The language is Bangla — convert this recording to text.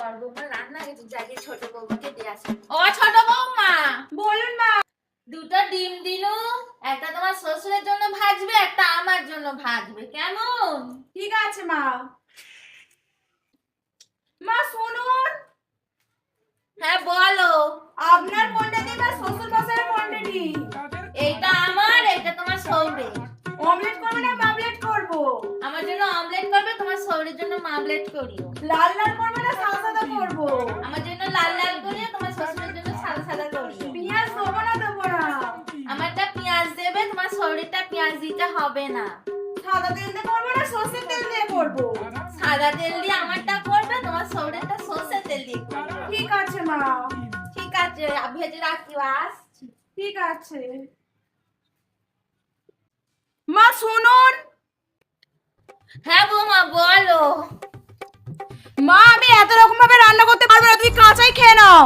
বড় বৌমা রান্না গেছে, যাকে ছোট বৌমাকে দিয়ে আসে। ও ছোট বৌমা, বলুন মা। দুটো ডিম দিনু, একটা তোমার শ্বশুরের জন্য ভাজবে, একটা আমার জন্য ভাজবে, কেমন? ঠিক আছে মা। মা শুনুন। হ্যাঁ বলো। আপনার কোনটা দিবা, শ্বশুর মশাইয়ের কোনটা দিই? এইটা আমার, এইটা তোমার সৌরে। অমলেট করবে না মামলেট করব? আমার জন্য অমলেট করবে, তোমার সৌরের জন্য মামলেট করিও। লাল লাল করবে না সাদা সাদা করব? আমার জন্য লাল লাল করিও, তোমার শ্বশুরের জন্য সাদা সাদা করিও। পেঁয়াজ দেবো না দেবো না? আমারটা পেঁয়াজ দেবে, তোমার সৌরেরটা পেঁয়াজ দিতে হবে না। সাদা তেল দিয়ে করবো না সর্ষের তেল দিয়ে করব? সাদা তেল দিয়ে আমারটা করবে, তোমার সৌরেরটা সর্ষের তেল দিয়ে করবে। ঠিক আছে মা। ঠিক আছে, ভেজে রাখি, আসছি। ঠিক আছে মা। শুনুন। হ্যাঁ বৌমা বলো। মা আমি এত রকম ভাবে রান্না করতে পারবো না, তুমি কাঁচাই খেয়ে নাও।